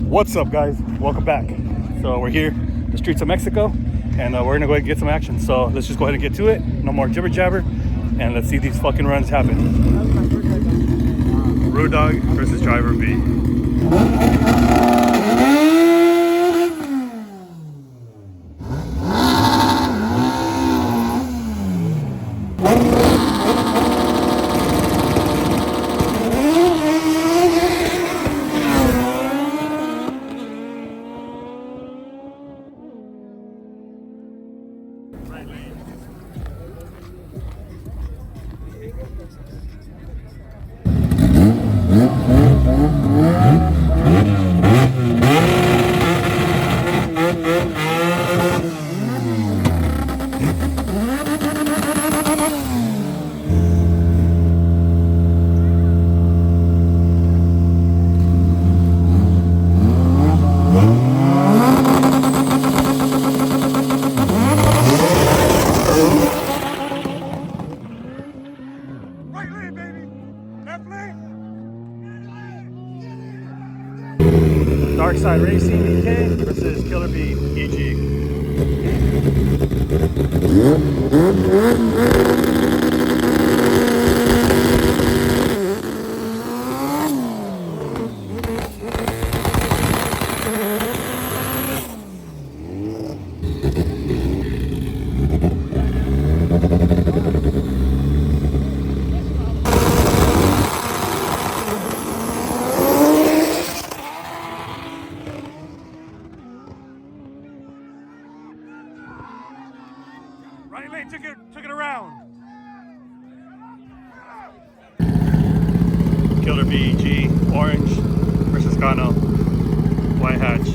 What's up, guys? Welcome back. So we're here, the streets of Mexico, and we're gonna go ahead and get some action. So let's just go ahead and get to it. No more jibber jabber, and let's see these fucking runs happen. Road Dog versus Driver B. Dark Side Racing EK versus Killer B EG. Right lane took it around. Killer BEG, orange versus Gano, white hatch.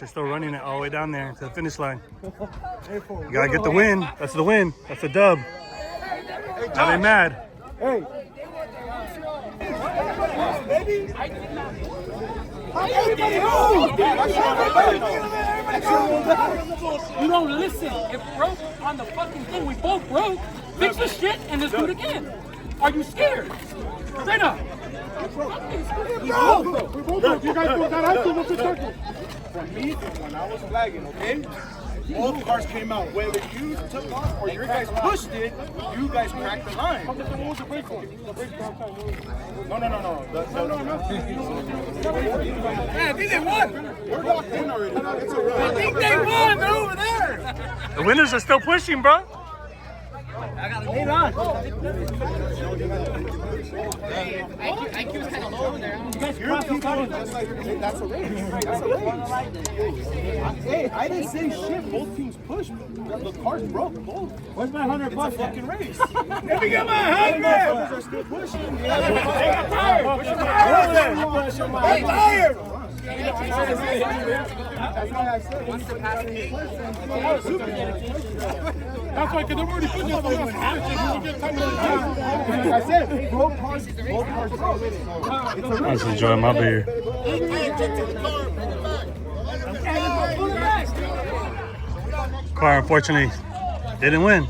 You're still running it all the way down there to the finish line. You gotta get the win. That's the win. That's the dub. Now they mad. Hey. You don't listen. It broke on the fucking thing. We both broke. Fix the shit and let's do it again. Are you scared? Straight up. No! You guys do that. I do no protection. For me, when I was flagging, okay? All cars came out. Whether you took off or your guys pushed it, you guys cracked the line. No. Yeah, I think they won. We're locked in already. I think they won. They're over there. The winners are still pushing, bro. I got to lean on. IQ is kind of low over there. You guys crossed the line. That's a race. That's a race. Hey, I didn't say shit. Both teams pushed. The cars broke both. Where's my $100? It's a fucking race. Let me get my $100. They're still pushing. Hey, I'm tired. I'm tired. That's why I said. That's why, because they're already putting us on I said, both cars broke. I'm just enjoying my beer. Car unfortunately didn't win.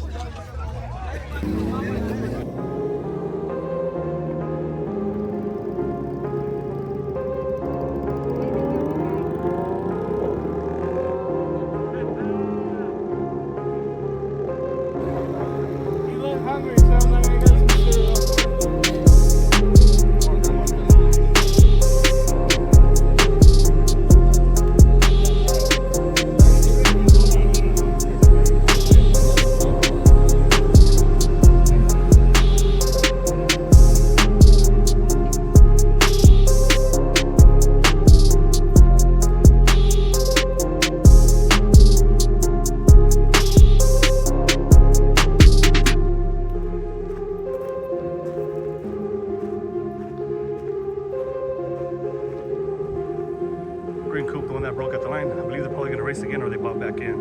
Green Coupe, the one that broke at the line. I believe they're probably going to race again or they bought back in.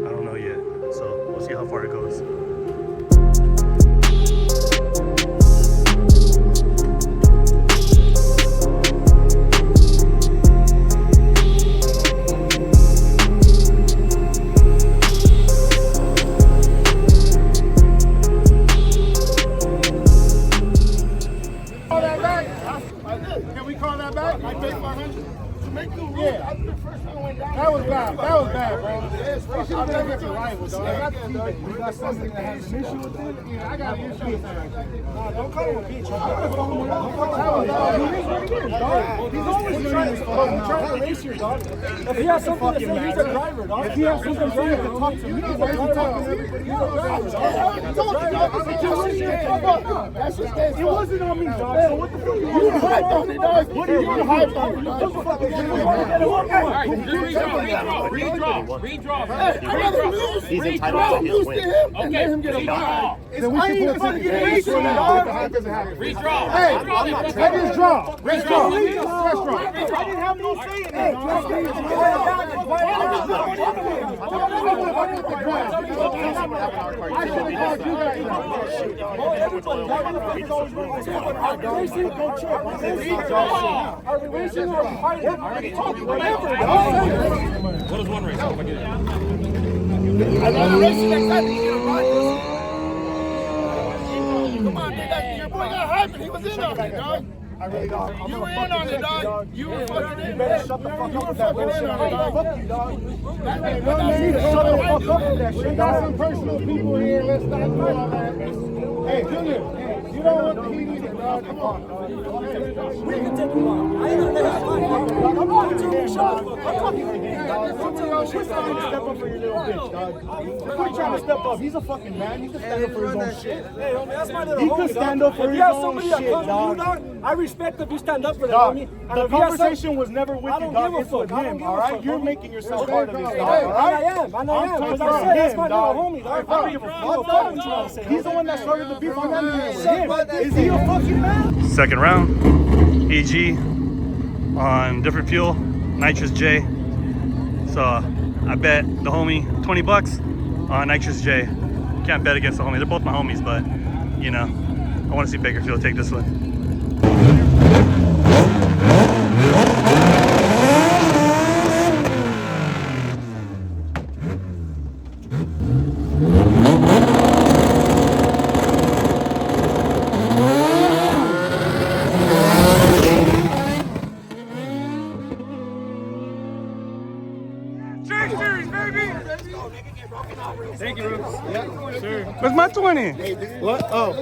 I don't know yet. So we'll see how far it goes. Can we call that back? I paid 500. Yeah, that was bad. That was bad, bro. They should have done it for rivals, dog. You got something that has an issue with it? Yeah, I got an issue with that. Nah, don't call him a bitch. He's always trying to race here, dog. If he has something to say, he's a driver, dog. If he has something to say, he can talk to me. Why is he talking to everybody? He's a driver, dog. It wasn't on me, dog. What the fuck? You hyped on it, dog. What are you hyped on it, dog? Redraw. He's entitled to his win. Okay, let him get a ball. Then we should put it in race, dog. Redraw. Hey, I just draw. Let's draw. Let's draw. I didn't have no say in it. Are we racing or fighting? What is one race? I got a race next time. Come on, dude. Your boy got hyped and he was in on it, dog. I really don't. You were in on it, dog. You were fucking in. You better shut the fuck up with that bullshit, dog. Fuck you, dog. You need to shut the fuck up with that shit. We got some personal people here. Let's not do all that. Hey, Junior, you don't want the heat either, dog. Come on, dog. We can take you on. I ain't gonna let us fight. I'm not taking a shot. I'm talking to you, dog. Quit trying to step up for your little bitch, dog. Quit trying to step up. He's a fucking man. He can stand up for his own shit. Hey, homie, that's my little homie, he can stand up for his own shit, dog. I respect if you stand up for that, Dog, homie. the conversation was never with you, dog. It's with him, all right? You're making yourself part of this, dog, all right? I am. Because I said that's my little homie, dog. I don't give a fuck what you want to say. He's the one that started the beef. I'm not even with him. Is he a fucking man? Second round, EG on different fuel, nitrous J. So I bet the homie $20 on nitrous J. Can't bet against the homie. They're both my homies, but you know, I want to see Bakerfield take this one. 20. What? Oh.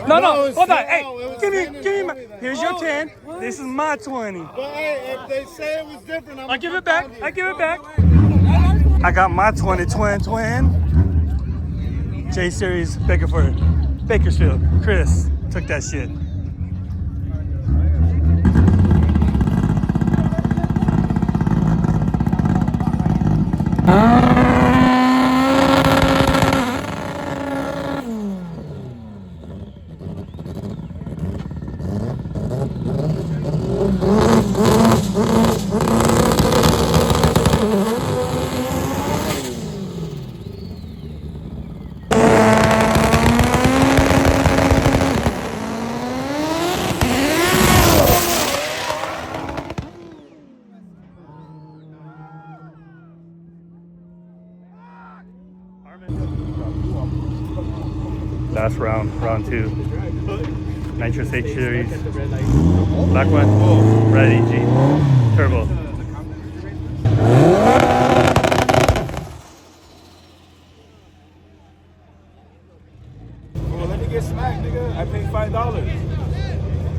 No, No, it's- hold on. oh, Hey, it was give 10 me and my. 20 then. Here's your 10. This is my 20. But hey, if they say it was different, I give it back. I give it back. I got my 20 twin. J Series Bakersfield. Chris took that shit. Last round, round 2. Nitrous H Series. Black one, red EG, turbo. Well, let me get smacked, nigga. I paid $5.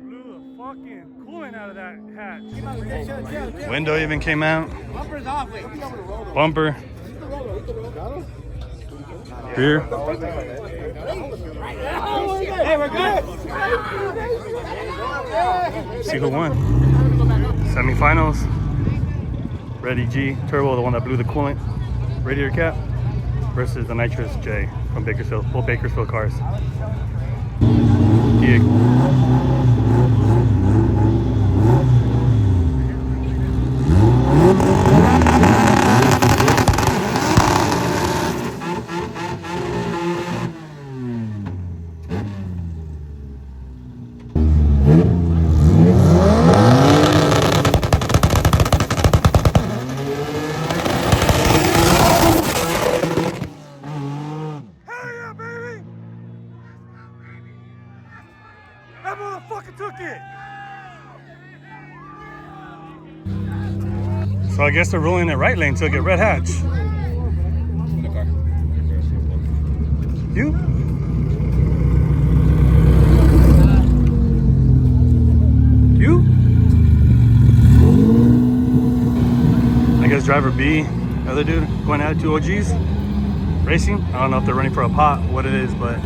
Blew the fucking coolant out of that hatch. Window even came out. Bumper. Rear. Hey, we're good. See who won. Semifinals. Red EG turbo, the one that blew the coolant radiator cap, versus the Nitrous J from Bakersfield. Full Bakersfield cars. Gig. That motherfucker took it! So I guess they're rolling it right lane to get red hatch. You? You? I guess driver B, the other dude, going out 2 OGs. Racing. I don't know if they're running for a pot, what it is, but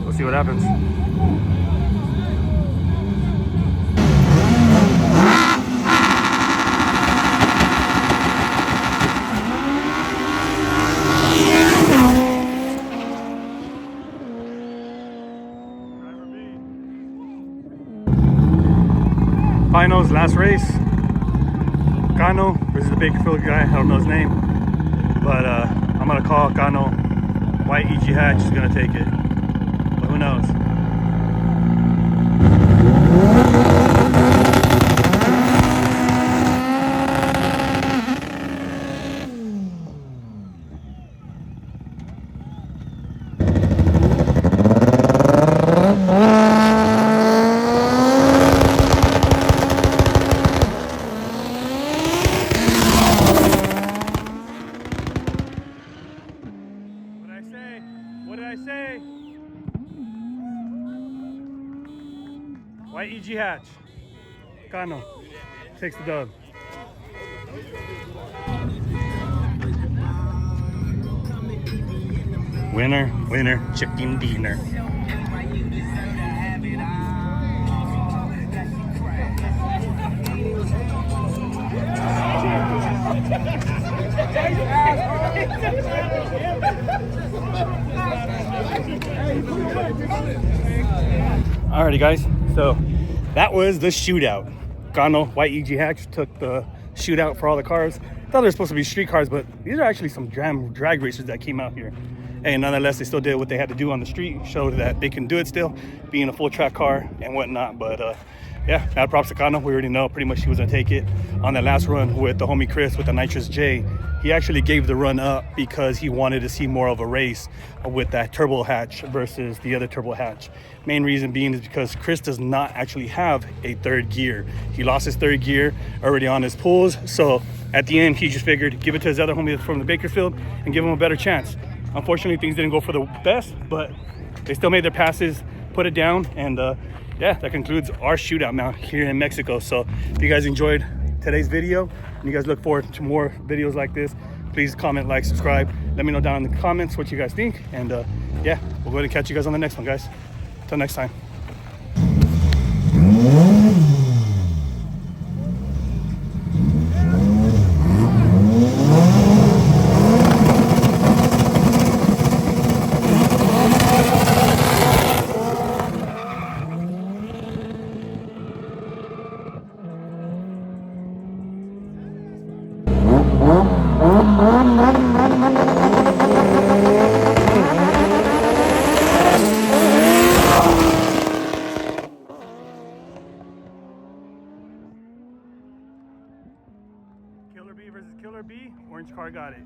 we'll see what happens. Finals, last race. Gano versus the Bakersfield guy. I don't know his name, but I'm gonna call Gano. White EG hatch is gonna take it, but who knows? What did I say? White EG hatch. Gano takes the dub. Winner, chicken dinner. Alrighty guys, so that was the shootout. Gano, White EG hatch took the shootout for all the cars. I thought they were supposed to be street cars, but these are actually some drag racers that came out here. And nonetheless, they still did what they had to do on the street, showed that they can do it still, being a full track car and whatnot. But yeah, mad props to Kano. We already know pretty much he was gonna take it on that last run with the homie Chris with the Nitrous J. He actually gave the run up because he wanted to see more of a race with that turbo hatch versus the other turbo hatch. Main reason being is because Chris does not actually have a third gear. He lost his third gear already on his pulls, so at the end he just figured give it to his other homie from the Bakersfield and give him a better chance. Unfortunately, things didn't go for the best, but they still made their passes, put it down, and yeah, that concludes our shootout now here in Mexico. So if you guys enjoyed today's video and you guys look forward to more videos like this, please comment, like, subscribe. Let me know down in the comments what you guys think, and yeah, we'll go ahead and catch you guys on the next one, guys. Till next time. Killer B versus Killer B. Orange car got it.